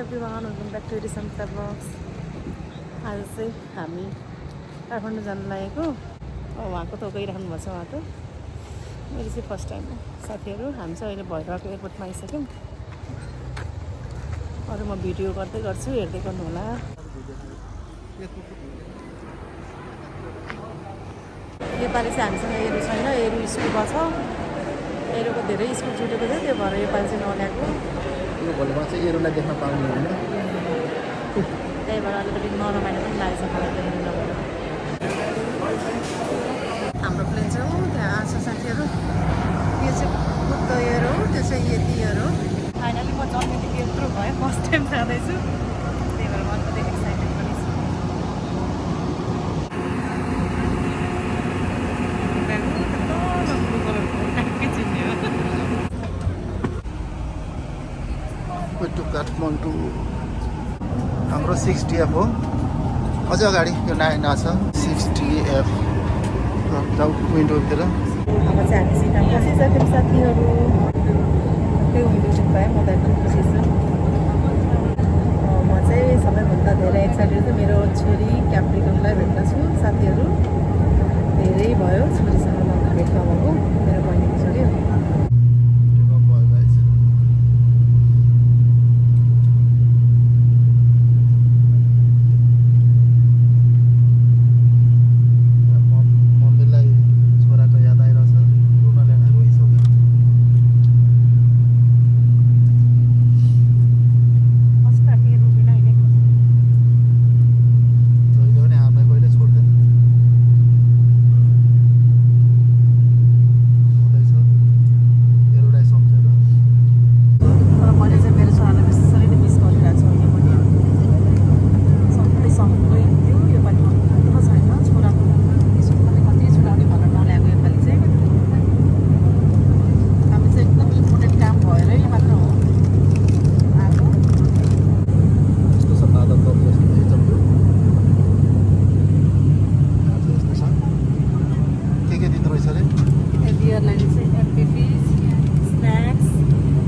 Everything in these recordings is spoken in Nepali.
Everyone, welcome back to Risanta blogs. आज चाहिँ हामी काठमाडौँ जान लागेको। उहाँको त गइराख्नु भएको छ। उहाँ त मेरो चाहिँ फर्स्ट टाइम हो। साथीहरू हामी चाहिँ अहिले भैरवाको एयरपोर्टमा आइसक्यौँ। अरू म भिडियो गर्दै गर्छु, हेर्दै गर्नु होला। योपालि चाहिँ हामीसँग एरो छैन, एरो स्कुलमा छ। एरोको धेरै स्कुल छुटेको थियो, त्यो भएर योपालि चाहिँ नल्याएको। यो भोलिमा चाहिँ एरोलाई देख्न पाउने होइन। त्यही भएर अलिकति नरमाइलो पनि लागेको छ मलाई देख्नु नभएर। हाम्रो प्लेन चाहिँ हो त्यहाँ आछ साथीहरू। यो चाहिँ बुद्ध एयर हो, त्यो चाहिँ यति एयर हो। फाइनली म जन्मेदेखि यत्रो भयो, फर्स्ट टाइम जाँदैछु। त्यही भएर म अलिकति एक्साइटेड पनि छु। टु काठमाडौँ हाम्रो 6DF हो। अझै अगाडि यो नयाँ छ 6DF विन्डोतिर। अब चाहिँ हामी सिटमा बसिसक्यौँ साथीहरू। त्यो विन्डो सिट भयो, म त एकदम खुसी छु। म चाहिँ सबैभन्दा धेरै एक्साइटेड चाहिँ मेरो छोरी क्याप्रिकनलाई भेट्न छु साथीहरू। धेरै भयो छोरीसँग म भेट नभएको, मेरो बहिनीको छोरी हो।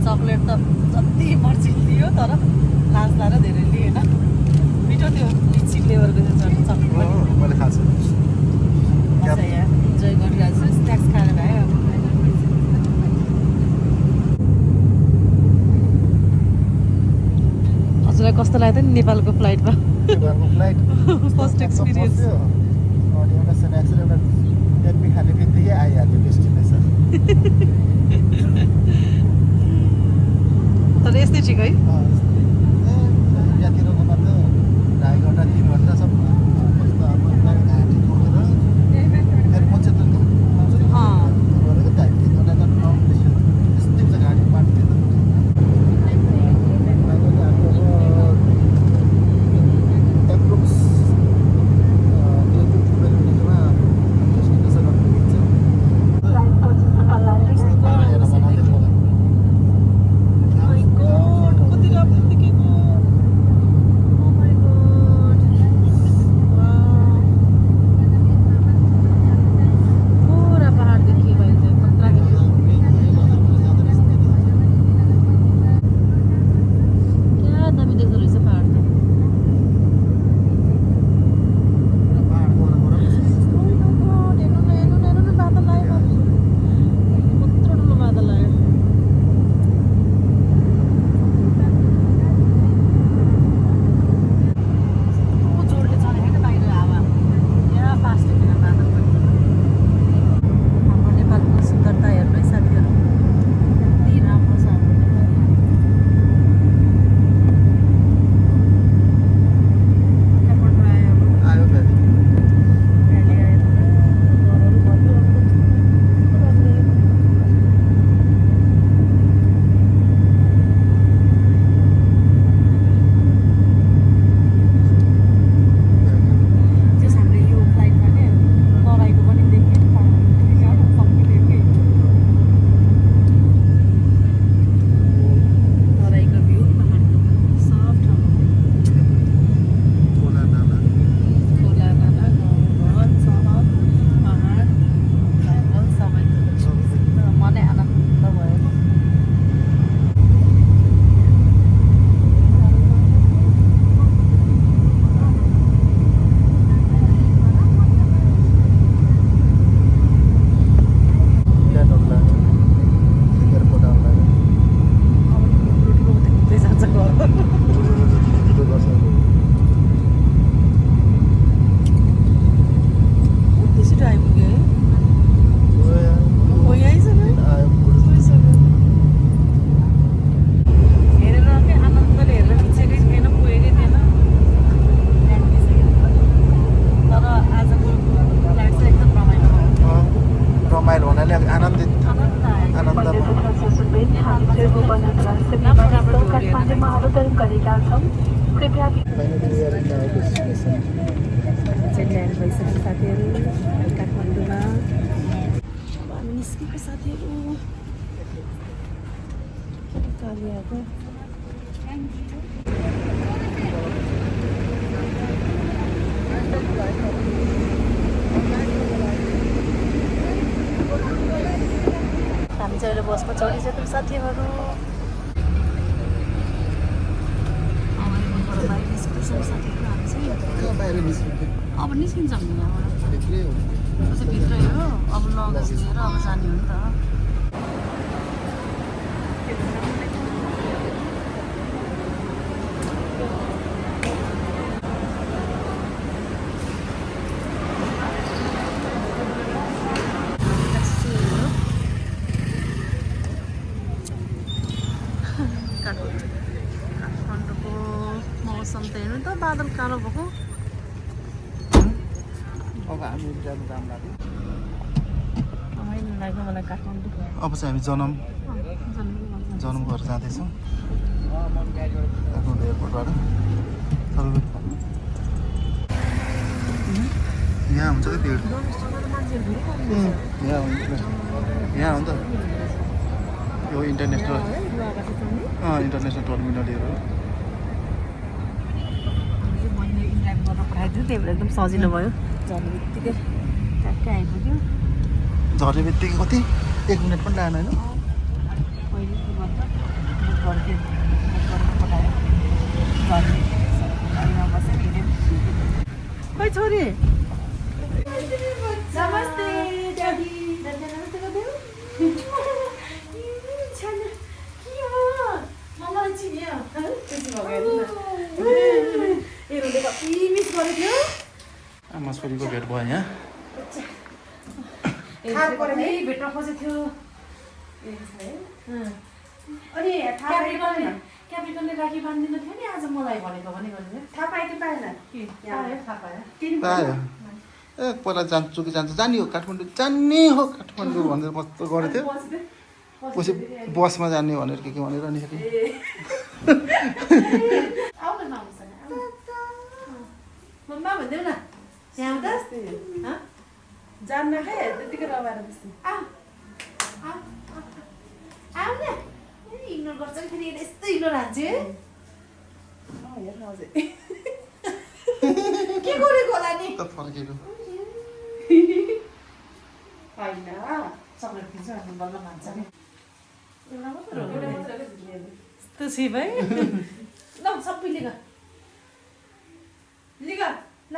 चकलेट त जति मर्ची लियो, तर लाँच्दा धेरै लिएन। मिठो त्यो लिची फ्लेभरको चाहिँ चकलेट मैले खाएको छु। मजा यहाँ इन्जोय गरिरहेको छु। स्न्याक्स खाएर भयो। हजुरलाई कस्तो लाग्यो नि नेपालको फ्लाइटमा? Flight first experience. अनि एउटा स्न्याक्स र एउटा टेम्पी खाने बित्तिकै आइहाल्यो डेस्टिनेसन। तर यस्तै ठिक है। यहाँतिरको मात्र 2.5 घन्टा 3 घन्टासम्म यस्तो अब घाँटी दुखेर फेरि म चाहिँ गरेको 2.5-3 घन्टा त लङ डिस्टेन्स यस्तै हुन्छ गाडी बाटो एप्रोक्स 12 मिनटमा डेस्टिनेसन पुगिन्छ। त्यसरी आइपुग्यो है हो यहीँ छ नि हेरेर के आनन्दले हेरेर बिचेकै थिएन पुगेकै थिएन तर आजको फ्लाइट चाहिँ एकदम रमाइलो भयो रमाइलो हुनाले आनन्दित आनन्द चाहिँ ल्यान्ड भइसक्यो साथीहरू काठमाडौँमा अब हामी निस्केको साथीहरू कालियाको हामी चाहिँ अहिले बसमा चढिसक्यौँ साथीहरू बाहिर निस्किन्छौँ साथीहरू हामी चाहिँ बाहिर निस्किन्छ अब निस्किन्छौँ नि यहाँबाट भित्रै हो चाहिँ भित्रै हो अब लगेज लिएर अब जाने हो नि त काठमाडौँको मौसम त हेर्नु त बादल कालो भएको अब हामी जानु काम लाग्यो रमाइलो लाग्यो मलाई काठमाडौँ अब चाहिँ हामी जनम घर जाँदैछौँ काठमाडौँ एयरपोर्टबाट यहाँ हुन्छ कि भिड यहाँ हो नि त यो इन्टरनेसनल टर्मिनलहरू पठाइदियो त्यही भएर एकदम सजिलो भयो झर्ने बित्तिकै ट्याक्कै आइपुग्यो झर्ने बित्तिकै कति 1 मिनट पनि लागेन होइन पहिले के गर्दा बुक गर्थ्यो पठायो झर्ने गाडीमा बसेर हिँड्यो खोइ छोरी नमस्ते ड्याडी नमस्ते गरिदेऊ मलाई चिन्यो हेर्नुले कति मिस गरेको थियो आमा छोरीको भेट भयो यहाँ भेट्न खोजेको थियो अनि क्याप्रिकनले राखी बाँधिदिनु थियो नि आज मलाई भनेको थाहा पायो कि पाएन थाहा पायो पायो ए पहिला जान्छु कि जान्छु जाने हो काठमाडौँ जाने हो काठमाडौँ भनेर मस्तो गरेको थियो पछि बसमा जाने भनेर के भनेर नि आउन नआउँछ मम्मा भनिदेऊ न यहाँ आउँदा जान्न के त्यतिकै रमाएर बस्ने आउन इग्नोर गर्छ कि फेरि यस्तो इग्नोर हान्छ हेर्न अझै के गरेको होला नि त फर्केको होइन चक्लेट दिन्छु अनि बल्ल मान्छ नि एउटा मात्र यस्तो छिप है ल सबै लिग लिग ल